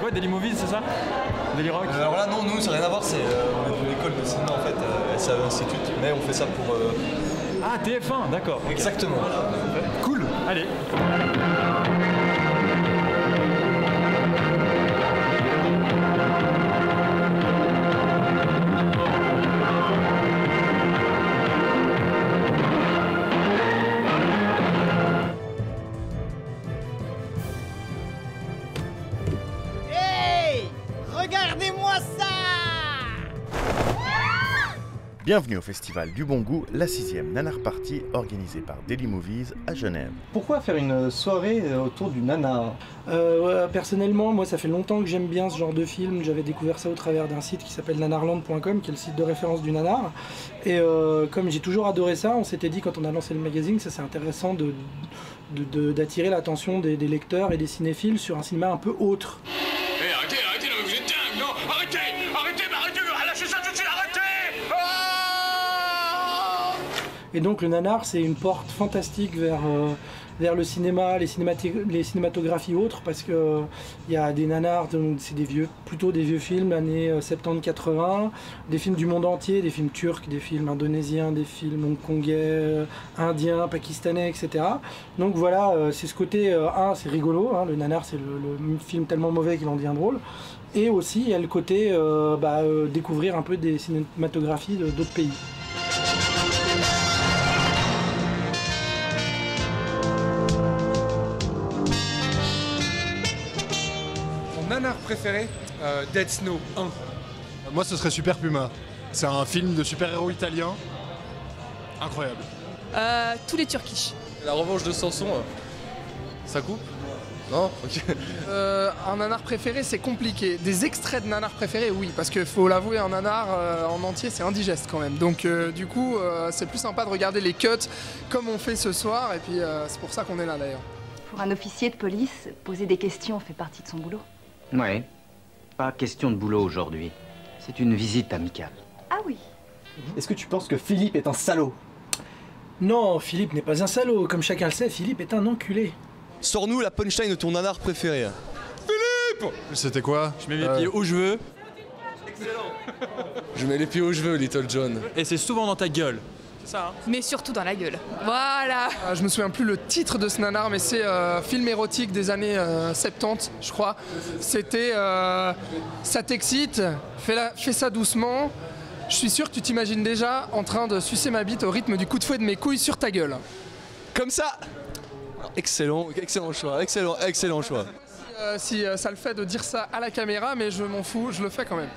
quoi, Dailymovies, c'est ça? Daily Rock? Alors là, non, nous, ça n'a rien à voir, on est de l'école de cinéma en fait, SAE Institute, mais on fait ça pour. Ah, TF1, d'accord. Exactement. Okay. Cool. Allez. Regardez-moi ça! Bienvenue au Festival du Bon Goût, la 6e Nanar Party organisée par Dailymovies à Genève. Pourquoi faire une soirée autour du nanar? Personnellement, moi ça fait longtemps que j'aime bien ce genre de film. J'avais découvert ça au travers d'un site qui s'appelle nanarland.com, qui est le site de référence du nanar. Et comme j'ai toujours adoré ça, on s'était dit quand on a lancé le magazine, ça c'est intéressant d'attirer l'attention des lecteurs et des cinéphiles sur un cinéma un peu autre. Hey, arrêtez, non, mais vous êtes dingue, non? Arrêtez, lâchez ça tout de suite, arrêtez! Et donc le nanar, c'est une porte fantastique vers le cinéma, les cinématographies autres, parce que il y a des nanars, c'est plutôt des vieux films, années 70-80, des films du monde entier, des films turcs, des films indonésiens, des films hongkongais, indiens, pakistanais, etc. Donc voilà, c'est ce côté, c'est rigolo, hein, le nanar c'est le film tellement mauvais qu'il en devient drôle, et aussi il y a le côté découvrir un peu des cinématographies d'autres pays. Nanar préféré, Dead Snow 1. Moi ce serait Super Puma. C'est un film de super-héros italien. Incroyable. Tous les Turkish. La revanche de Samson, ça coupe? Non? Ok. Un nanar préféré, c'est compliqué. Des extraits de nanar préférés, oui, parce qu'il faut l'avouer, un nanar en entier, c'est indigeste quand même. Donc du coup, c'est plus sympa de regarder les cuts comme on fait ce soir, et puis c'est pour ça qu'on est là d'ailleurs. Pour un officier de police, poser des questions fait partie de son boulot. Ouais. Pas question de boulot aujourd'hui. C'est une visite amicale. Ah oui. Est-ce que tu penses que Philippe est un salaud? Non, Philippe n'est pas un salaud. Comme chacun le sait, Philippe est un enculé. Sors-nous la punchline de ton nanar préféré. Philippe! C'était quoi? Je mets mes pieds où je veux. Excellent. Je mets les pieds où je veux, Little John. Et c'est souvent dans ta gueule. C'est ça, hein? Mais surtout dans la gueule. Voilà. Je me souviens plus le titre de ce nanar, mais c'est film érotique des années 70, je crois. C'était ça t'excite, fais ça doucement. Je suis sûr que tu t'imagines déjà en train de sucer ma bite au rythme du coup de fouet de mes couilles sur ta gueule. Comme ça. Excellent choix. Si ça le fait de dire ça à la caméra, mais je m'en fous, je le fais quand même.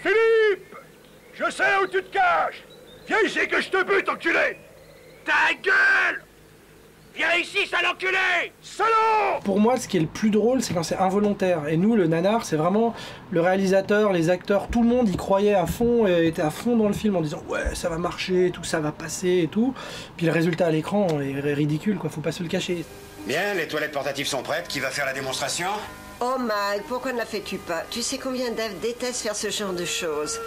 Philippe! Je sais où tu te caches! Viens ici que je te bute, enculé! Ta gueule! Viens ici, sale enculé! Salaud! Pour moi, ce qui est le plus drôle, c'est quand c'est involontaire. Et nous, le nanar, c'est vraiment le réalisateur, les acteurs, tout le monde y croyait à fond et était à fond dans le film en disant ouais, ça va marcher, tout ça va passer et tout. Puis le résultat à l'écran est ridicule, quoi. Faut pas se le cacher. Bien, les toilettes portatives sont prêtes. Qui va faire la démonstration? Oh Mike, pourquoi ne la fais-tu pas? Tu sais combien Dave déteste faire ce genre de choses.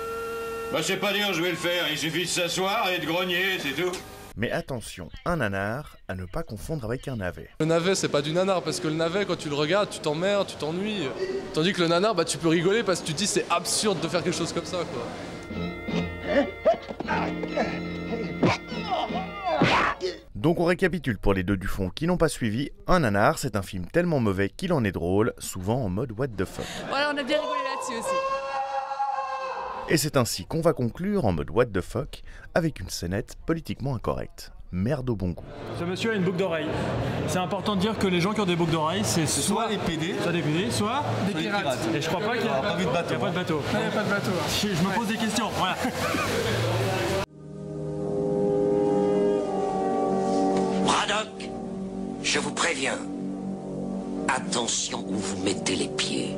Bah c'est pas dur, je vais le faire. Il suffit de s'asseoir et de grogner, c'est tout. Mais attention, un nanar à ne pas confondre avec un navet. Le navet, c'est pas du nanar, parce que le navet, quand tu le regardes, tu t'emmerdes, tu t'ennuies. Tandis que le nanar, bah tu peux rigoler parce que tu te dis c'est absurde de faire quelque chose comme ça, quoi. Donc on récapitule pour les deux du fond qui n'ont pas suivi. Un nanar, c'est un film tellement mauvais qu'il en est drôle, souvent en mode what the fuck. Voilà, on a bien rigolé là-dessus aussi. Et c'est ainsi qu'on va conclure en mode what the fuck avec une scénette politiquement incorrecte. Merde au bon goût. Ce monsieur a une boucle d'oreille. C'est important de dire que les gens qui ont des boucles d'oreille, c'est soit des PD, soit des pirates. Et je crois pas qu'il y a pas de bateau. Il n'y a pas de bateau. Il n'y a pas de bateau. Je me pose des questions, voilà. Braddock, je vous préviens. Attention où vous mettez les pieds.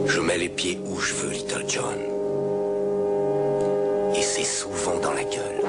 Je mets les pieds où je veux, Little John. Et c'est souvent dans la gueule.